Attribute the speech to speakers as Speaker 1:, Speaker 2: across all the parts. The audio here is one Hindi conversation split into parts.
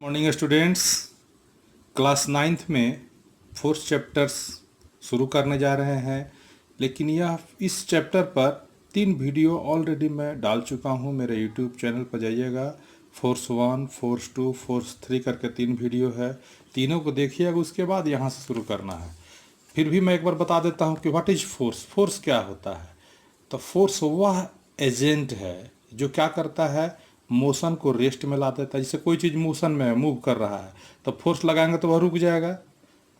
Speaker 1: मॉर्निंग स्टूडेंट्स, क्लास नाइन्थ में फोर्थ चैप्टर्स शुरू करने जा रहे हैं। लेकिन यह इस चैप्टर पर 3 वीडियो ऑलरेडी मैं डाल चुका हूं। मेरे यूट्यूब चैनल पर जाइएगा। फोर्स 1, फोर्स 2, फोर्स 3 करके 3 वीडियो है। तीनों को देखिएगा, उसके बाद यहाँ से शुरू करना है। फिर भी मैं एक बार बता देता हूँ कि व्हाट इज फोर्स। फोर्स क्या होता है? तो फोर्स वह एजेंट है जो क्या करता है, मोशन को रेस्ट में ला देता है। जैसे कोई चीज़ मोशन में मूव कर रहा है तो फोर्स लगाएंगे तो वह रुक जाएगा।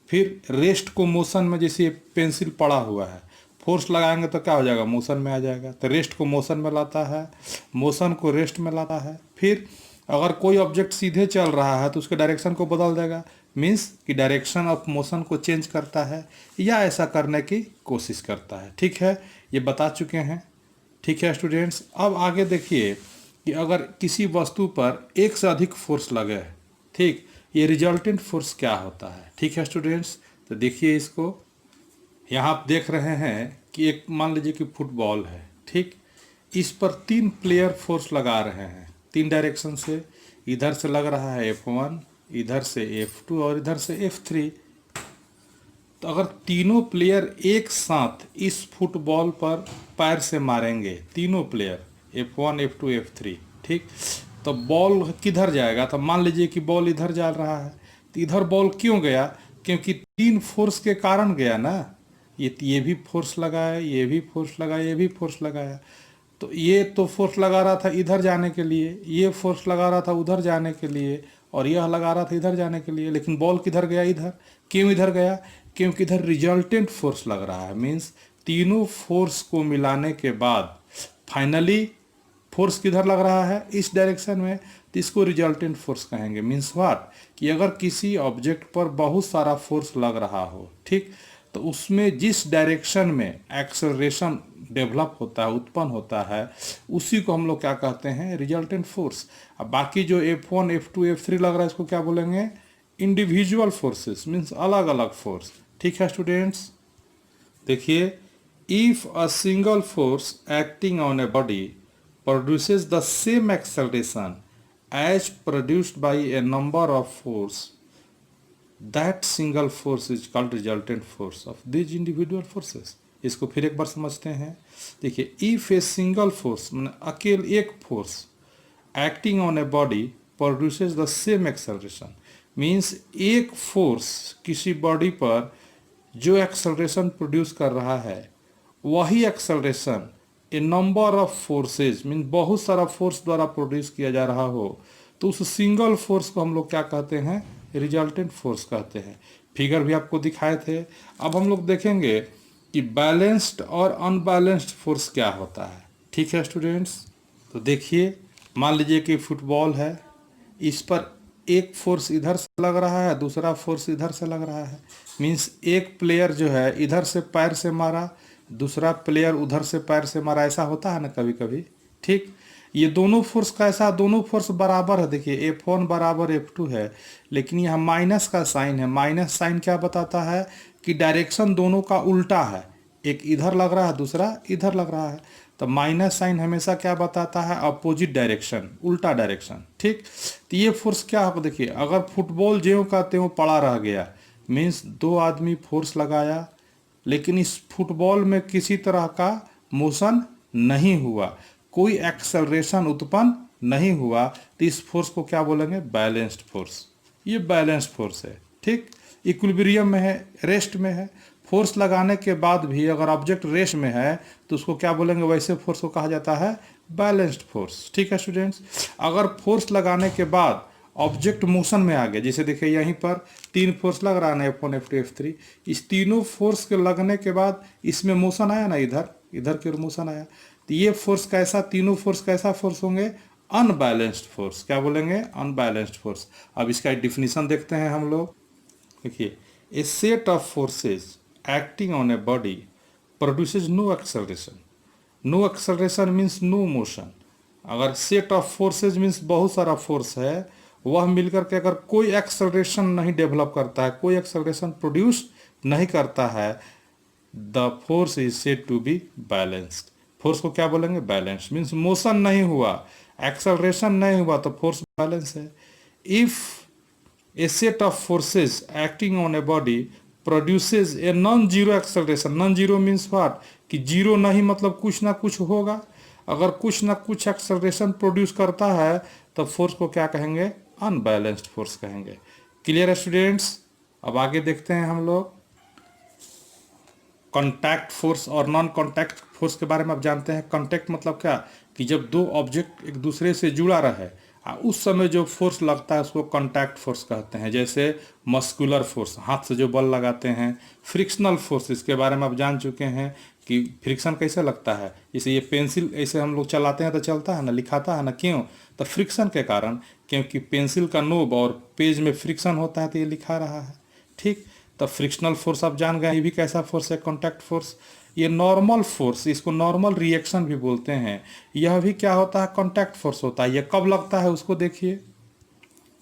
Speaker 1: फिर रेस्ट को मोशन में, जैसे ये पेंसिल पड़ा हुआ है, फोर्स लगाएंगे तो क्या हो जाएगा, मोशन में आ जाएगा। तो रेस्ट को मोशन में लाता है, मोशन को रेस्ट में लाता है। फिर अगर कोई ऑब्जेक्ट सीधे चल रहा है तो उसके डायरेक्शन को बदल देगा, मीन्स कि डायरेक्शन ऑफ मोशन को चेंज करता है या ऐसा करने की कोशिश करता है। ठीक है, ये बता चुके हैं। ठीक है स्टूडेंट्स, अब आगे देखिए कि अगर किसी वस्तु पर एक से अधिक फोर्स लगे, ठीक, ये रिजल्टेंट फोर्स क्या होता है। ठीक है स्टूडेंट्स, तो देखिए इसको। यहाँ आप देख रहे हैं कि एक, मान लीजिए कि फुटबॉल है, ठीक, इस पर 3 प्लेयर फोर्स लगा रहे हैं 3 डायरेक्शन से। इधर से लग रहा है F1, इधर से F2 और इधर से F3। तो अगर तीनों प्लेयर एक साथ इस फुटबॉल पर पैर से मारेंगे, तीनों प्लेयर F1, F2, F3, ठीक, तो बॉल किधर जाएगा? तो मान लीजिए कि बॉल इधर जा रहा है, तो इधर बॉल क्यों गया? क्योंकि 3 फोर्स के कारण गया ना। ये भी फोर्स लगाया, ये भी फोर्स लगाया, ये भी फोर्स लगाया। तो ये तो फोर्स लगा रहा था इधर जाने के लिए, ये फोर्स लगा रहा था उधर जाने के लिए, और यह लगा रहा था इधर जाने के लिए। लेकिन बॉल किधर गया? इधर। क्यों इधर गया? क्योंकि इधर रिजल्टेंट फोर्स लग रहा है। मीन्स तीनों फोर्स को मिलाने के बाद फाइनली फोर्स किधर लग रहा है? इस डायरेक्शन में। तो इसको रिजल्टेंट फोर्स कहेंगे। मीन्स व्हाट, कि अगर किसी ऑब्जेक्ट पर बहुत सारा फोर्स लग रहा हो, ठीक, तो उसमें जिस डायरेक्शन में एक्सेलरेशन डेवलप होता है, उत्पन्न होता है, उसी को हम लोग क्या कहते हैं? Resultant force. अब बाकी जो F1, F2, F3 लग रहा है, इसको क्या बोलेंगे? इंडिविजुअल फोर्सेस, मीन्स अलग अलग फोर्स। ठीक है स्टूडेंट्स, देखिए, if a single force acting on a body produces the same acceleration as produced by a number of force, that single force is called resultant force of these individual forces। इसको फिर एक बार समझते हैं। देखिए, इफ ए सिंगल फोर्स, मतलब अकेले एक force acting on a body produces the same acceleration, means एक फोर्स किसी बॉडी पर जो एक्सेलरेशन प्रोड्यूस कर रहा है, वही acceleration A number of forces, mean बहुत सारा फोर्स द्वारा प्रोड्यूस किया जा रहा हो, तो उस सिंगल फोर्स को हम लोग क्या कहते हैं? रिजल्टेंट फोर्स कहते हैं। फिगर भी आपको दिखाए थे। अब हम लोग देखेंगे कि बैलेंस्ड और अनबैलेंस्ड फोर्स क्या होता है। ठीक है स्टूडेंट्स, तो देखिए, मान लीजिए कि फुटबॉल है, इस पर एक फोर्स इधर से लग रहा है, दूसरा फोर्स इधर से लग रहा है। मीन्स एक प्लेयर जो है इधर से पैर से मारा, दूसरा प्लेयर उधर से पैर से मारा। ऐसा होता है ना कभी कभी, ठीक। ये दोनों फोर्स कैसा? दोनों फोर्स बराबर है। देखिए, F1 बराबर F2 है, लेकिन यहाँ माइनस का साइन है। माइनस साइन क्या बताता है? कि डायरेक्शन दोनों का उल्टा है। एक इधर लग रहा है, दूसरा इधर लग रहा है। तो माइनस साइन हमेशा क्या बताता है? अपोजिट डायरेक्शन, उल्टा डायरेक्शन, ठीक। तो ये फोर्स क्या है? देखिए, अगर फुटबॉल ज्यों का त्यों पड़ा रह गया, मीन्स 2 आदमी फोर्स लगाया, लेकिन इस फुटबॉल में किसी तरह का मोशन नहीं हुआ, कोई एक्सेलरेशन उत्पन्न नहीं हुआ, तो इस फोर्स को क्या बोलेंगे? Balanced force. ये बैलेंस्ड फोर्स है, ठीक। इक्विलिब्रियम में है, रेस्ट में है। फोर्स लगाने के बाद भी अगर ऑब्जेक्ट रेस्ट में है तो उसको क्या बोलेंगे? वैसे फोर्स को कहा जाता है बैलेंस्ड फोर्स। ठीक है स्टूडेंट्स, अगर फोर्स लगाने के बाद ऑब्जेक्ट मोशन में आ गया, जैसे देखिए यहीं पर 3 फोर्स लग रहा है ना, F1, F2, F3, इस तीनों फोर्स के लगने के बाद इसमें मोशन आया ना, इधर इधर की ओर मोशन आया, तो ये फोर्स कैसा? तीनों फोर्स कैसा फोर्स होंगे? Unbalanced force. क्या बोलेंगे? Unbalanced force. अब इसका डिफिनीशन देखते हैं हम लोग। देखिए, a set of forces acting on a body produces no acceleration. No acceleration means no motion. अगर सेट ऑफ फोर्सेज मीन्स बहुत सारा फोर्स है, वह मिलकर के अगर कोई एक्सेलरेशन नहीं डेवलप करता है, कोई एक्सेलरेशन प्रोड्यूस नहीं करता है, the force is said to be balanced. Force को क्या बोलेंगे? बैलेंस। मीन्स मोशन नहीं हुआ, एक्सेलरेशन नहीं हुआ, तो फोर्स बैलेंस है। If A set of forces acting on a body produces a non zero acceleration. Non zero means what, कि जीरो नहीं मतलब कुछ ना कुछ होगा। अगर कुछ ना कुछ एक्सेलरेशन प्रोड्यूस करता है तो फोर्स को क्या कहेंगे, अनबैलेंस्ड फोर्स कहेंगे। क्लियर है स्टूडेंट्स। अब आगे देखते हैं हम लोग कॉन्टैक्ट फोर्स और नॉन कॉन्टैक्ट फोर्स के बारे में। आप जानते हैं कॉन्टैक्ट मतलब क्या, कि जब दो ऑब्जेक्ट एक दूसरे से जुड़ा रहे उस समय जो फोर्स लगता है उसको कॉन्टैक्ट फोर्स कहते हैं। जैसे मस्कुलर फोर्स, हाथ से जो बल लगाते हैं। फ्रिक्शनल फोर्स, इसके बारे में आप जान चुके हैं कि फ्रिक्शन कैसे लगता है। जैसे ये पेंसिल ऐसे हम लोग चलाते हैं तो चलता है ना, लिखाता है ना, क्यों, तो फ्रिक्शन के कारण, क्योंकि पेंसिल का नोब और पेज में फ्रिक्शन होता है तो ये लिखा रहा है। ठीक, तो फ्रिक्शनल फोर्स आप जान गए। ये भी कैसा फोर्स है, कॉन्टैक्ट फोर्स। ये नॉर्मल फोर्स, इसको नॉर्मल रिएक्शन भी बोलते हैं, यह भी क्या होता है, कॉन्टैक्ट फोर्स होता है। ये कब लगता है उसको देखिए,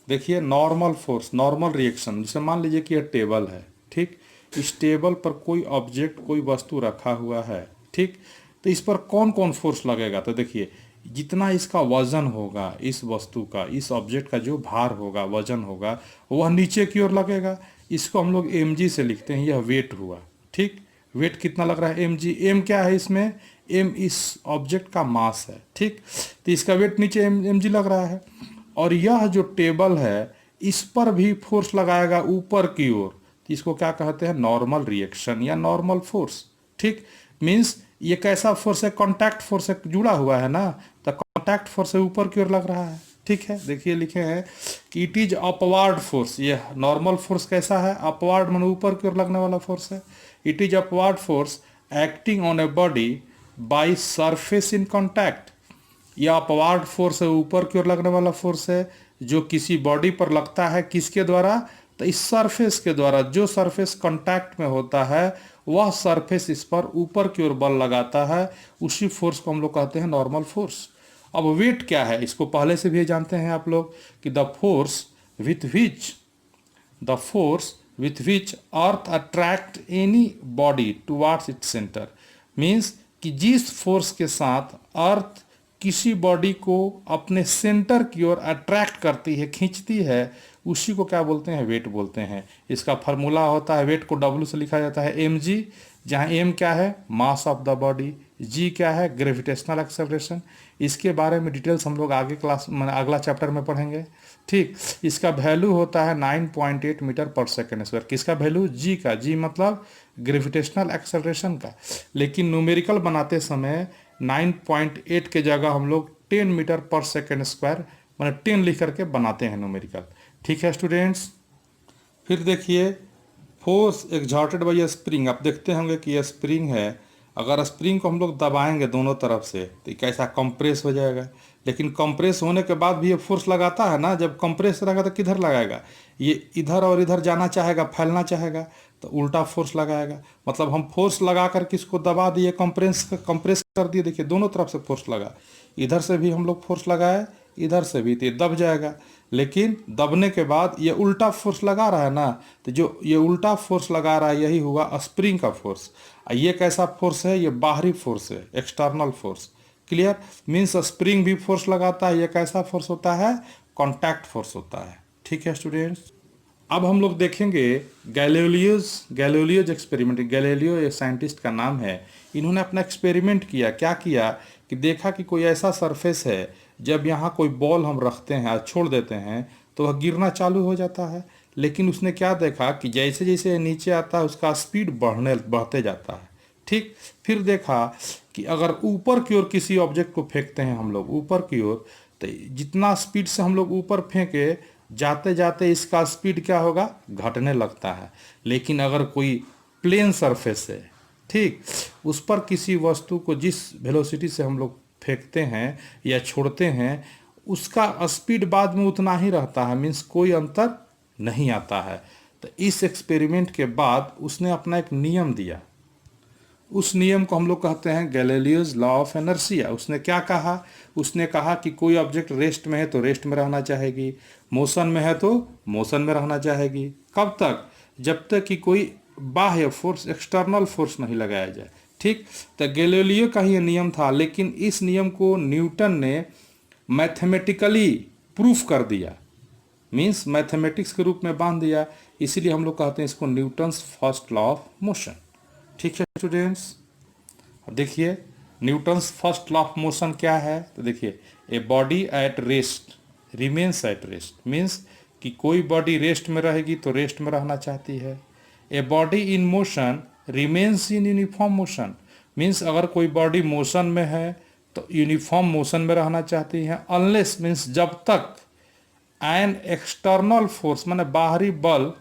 Speaker 1: देखिए नॉर्मल फोर्स, नॉर्मल रिएक्शन। जैसे मान लीजिए कि यह टेबल है, ठीक, इस टेबल पर कोई ऑब्जेक्ट, कोई वस्तु रखा हुआ है, ठीक, तो इस पर कौन कौन फोर्स लगेगा, तो देखिए जितना इसका वजन होगा, इस वस्तु का, इस ऑब्जेक्ट का जो भार होगा, वजन होगा, वह नीचे की ओर लगेगा। इसको हम लोग mg से लिखते हैं, यह वेट हुआ। ठीक, वेट कितना लग रहा है, mg। m क्या है इसमें, m इस ऑब्जेक्ट का मास है। ठीक, तो इसका वेट नीचे mg लग रहा है। और यह जो टेबल है इस पर भी फोर्स लगाएगा ऊपर की ओर, तो इसको क्या कहते हैं, नॉर्मल रिएक्शन या नॉर्मल फोर्स। ठीक, मीन्स ये कैसा फोर्स है, कॉन्टैक्ट फोर्स से जुड़ा हुआ है ना, तो कॉन्टैक्ट फोर्स से ऊपर की ओर लग रहा है। ठीक है, देखिए लिखे हैं कि इट इज अपवार्ड फोर्स। ये नॉर्मल फोर्स कैसा है, अपवार्ड माने ऊपर की ओर लगने वाला फोर्स है। It is upward force acting on a body by surface in contact. यह अपवार्ड फोर्स है, ऊपर की ओर लगने वाला फोर्स है, जो किसी बॉडी पर लगता है, किसके द्वारा, तो इस सरफेस के द्वारा। जो सरफेस कांटेक्ट में होता है वह सरफेस इस पर ऊपर की ओर बल लगाता है, उसी फोर्स को हम लोग कहते हैं नॉर्मल फोर्स। अब वेट क्या है, इसको पहले से भी जानते हैं आप लोग कि the force with which earth attract any body towards its centre. Means कि जिस फोर्स के साथ अर्थ किसी बॉडी को अपने सेंटर की ओर अट्रैक्ट करती है, खींचती है, उसी को क्या बोलते हैं, वेट बोलते हैं। इसका फार्मूला होता है, वेट को W से लिखा जाता है mg, जहाँ m क्या है, mass of the body, g क्या है, ग्रेविटेशनल एक्सेलरेशन। इसके बारे में डिटेल्स हम लोग आगे क्लास मैंने अगला चैप्टर में पढ़ेंगे। ठीक, इसका वैल्यू होता है 9.8 मीटर पर सेकेंड स्क्वायर। किसका वैल्यू, g का, g मतलब ग्रेविटेशनल एक्सेलरेशन का। लेकिन न्यूमेरिकल बनाते समय 9.8 के जगह हम लोग 10 मीटर पर सेकेंड स्क्वायर मैंने 10 लिख करके बनाते हैं न्यूमेरिकल। ठीक है स्टूडेंट्स। फिर देखिए फोर्स एग्जॉर्टेड बाय ए स्प्रिंग। आप देखते होंगे कि यह स्प्रिंग है, अगर स्प्रिंग को हम लोग दबाएंगे दोनों तरफ से तो कैसा कंप्रेस हो जाएगा। लेकिन कंप्रेस होने के बाद भी ये फोर्स लगाता है ना, जब कंप्रेस रहेगा तो किधर लगाएगा, ये इधर और इधर जाना चाहेगा, फैलना चाहेगा, तो उल्टा फोर्स लगाएगा। मतलब हम फोर्स लगा कर किसको दबा दिए, कंप्रेस कर दिए। देखिए दोनों तरफ से फोर्स लगा, इधर से भी हम लोग फोर्स लगाए, इधर से भी, तो ये दब जाएगा। लेकिन दबने के बाद ये उल्टा फोर्स लगा रहा है ना, तो जो ये उल्टा फोर्स लगा रहा है यही हुआ स्प्रिंग का फोर्स। ये कैसा फोर्स है, ये बाहरी फोर्स है, external force. Clear, means spring भी फोर्स लगाता है, ये कैसा फोर्स होता है, कॉन्टैक्ट फोर्स होता है। ठीक है स्टूडेंट्स। अब हम लोग देखेंगे गैलीलियोज एक्सपेरिमेंट। गैलीलियो एक साइंटिस्ट का नाम है। इन्होंने अपना एक्सपेरिमेंट किया, क्या किया कि देखा कि कोई ऐसा सरफेस है, जब यहाँ कोई बॉल हम रखते हैं और छोड़ देते हैं तो वह गिरना चालू हो जाता है। लेकिन उसने क्या देखा कि जैसे जैसे नीचे आता है उसका स्पीड बढ़ते जाता है। ठीक, फिर देखा कि अगर ऊपर की ओर किसी ऑब्जेक्ट को फेंकते हैं हम लोग ऊपर की ओर, तो जितना स्पीड से हम लोग ऊपर फेंके, जाते जाते इसका स्पीड क्या होगा, घटने लगता है। लेकिन अगर कोई प्लेन सरफेस है, ठीक, उस पर किसी वस्तु को जिस वेलोसिटी से हम लोग फेंकते हैं या छोड़ते हैं, उसका स्पीड बाद में उतना ही रहता है, मीन्स कोई अंतर नहीं आता है। तो इस एक्सपेरिमेंट के बाद उसने अपना एक नियम दिया, उस नियम को हम लोग कहते हैं गैलीलियोज लॉ ऑफ इनर्शिया। उसने क्या कहा, उसने कहा कि कोई ऑब्जेक्ट रेस्ट में है तो रेस्ट में रहना चाहेगी, मोशन में है तो मोशन में रहना चाहेगी। कब तक, जब तक कि कोई बाह्य फोर्स, एक्सटर्नल फोर्स नहीं लगाया जाए। ठीक, तो गैलीलियो का ही नियम था, लेकिन इस नियम को न्यूटन ने मैथमेटिकली प्रूफ कर दिया। मीन्स मैथमेटिक्स के रूप में बांध दिया, इसीलिए हम लोग कहते हैं इसको Newton's first law of motion. ठीक है स्टूडेंट्स, अब देखिए Newton's first law of motion क्या है, तो देखिए a body at rest remains at rest, means कि कोई बॉडी रेस्ट में रहेगी तो रेस्ट में रहना चाहती है। ए body in motion remains in uniform motion, means अगर कोई बॉडी मोशन में है तो यूनिफॉर्म मोशन में रहना चाहती है, अनलेस मीन्स जब तक एन एक्सटर्नल फोर्स माने बाहरी बल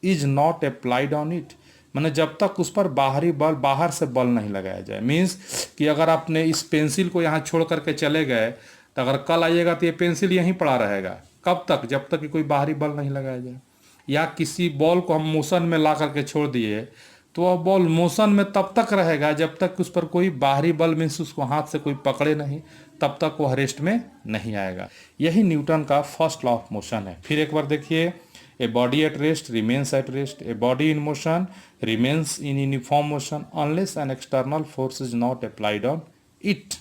Speaker 1: is not applied on it, माने जब तक उस पर बाहरी बल, बाहर से बल नहीं लगाया जाए। मीन्स कि अगर आपने इस पेंसिल को यहाँ छोड़ करके चले गए तो अगर कल आइएगा तो ये पेंसिल यहीं पड़ा रहेगा, कब तक, जब तक कि कोई बाहरी बल नहीं लगाया जाए। या किसी बॉल को हम मोशन में ला करके छोड़ दिए तो वह बॉल मोशन में तब तक रहेगा जब तक उस पर कोई बाहरी बल मीन्स उसको हाथ से कोई पकड़े नहीं, तब तक वह रेस्ट में नहीं आएगा। यही न्यूटन का फर्स्ट लॉ ऑफ मोशन है। फिर एक बार देखिए, a body at rest remains at rest, a body in motion remains in uniform motion unless an external force is not applied on it.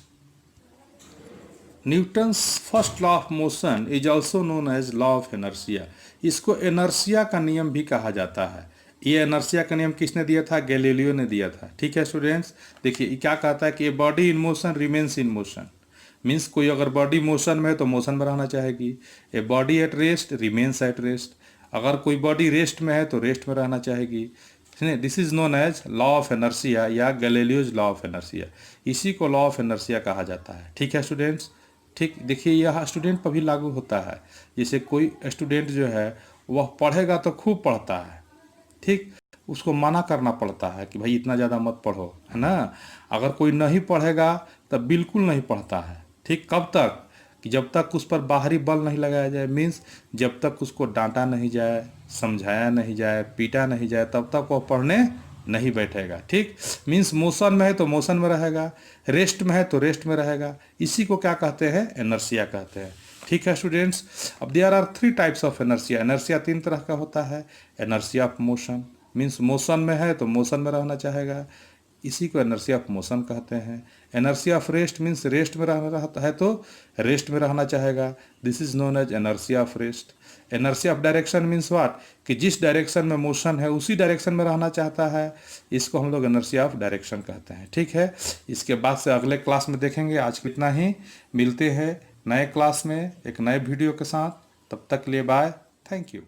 Speaker 1: Newton's first law of motion is also known as law of inertia. इसको इनर्शिया का नियम भी कहा जाता है। ये इनर्शिया का नियम किसने दिया था? गैलीलियो ने दिया था। ठीक है स्टूडेंट्स, देखिए ये क्या कहता है कि ए body in motion remains in motion, means कोई अगर बॉडी मोशन में है तो मोशन में रहना चाहेगी। ए body at rest remains at rest, अगर कोई बॉडी रेस्ट में है तो रेस्ट में रहना चाहेगी। This is known as law of inertia या गैलीलियोज लॉ ऑफ इनर्शिया, इसी को लॉ ऑफ इनर्शिया कहा जाता है। ठीक है स्टूडेंट्स, ठीक, देखिए यह स्टूडेंट पर भी लागू होता है। जैसे कोई स्टूडेंट जो है वह पढ़ेगा तो खूब पढ़ता है, ठीक, उसको मना करना पड़ता है कि भाई इतना ज़्यादा मत पढ़ो, है ना। अगर कोई नहीं पढ़ेगा तब बिल्कुल नहीं पढ़ता है, ठीक, कब तक, कि जब तक उस पर बाहरी बल नहीं लगाया जाए, मीन्स जब तक उसको डांटा नहीं जाए, समझाया नहीं जाए, पीटा नहीं जाए, तब तक वो पढ़ने नहीं बैठेगा। ठीक, मीन्स मोशन में है तो मोशन में रहेगा, रेस्ट में है तो रेस्ट में रहेगा, इसी को क्या कहते हैं? इनर्शिया कहते हैं। ठीक है स्टूडेंट्स, अब there are 3 types of inertia. Inertia 3 तरह का होता है। Inertia of motion, means motion में है तो मोशन में रहना चाहेगा, इसी को इनर्शिया ऑफ मोशन कहते हैं। Inertia of rest, means rest में रहना रहता है तो रेस्ट में रहना चाहेगा, this is known as inertia of rest. Inertia of direction means what, कि जिस डायरेक्शन में मोशन है उसी डायरेक्शन में रहना चाहता है, इसको हम लोग इनर्शिया ऑफ डायरेक्शन कहते हैं। ठीक है, इसके बाद से अगले क्लास में देखेंगे। आज इतना ही, मिलते हैं नए क्लास में एक नए वीडियो के साथ, तब तक के लिए बाय, थैंक यू।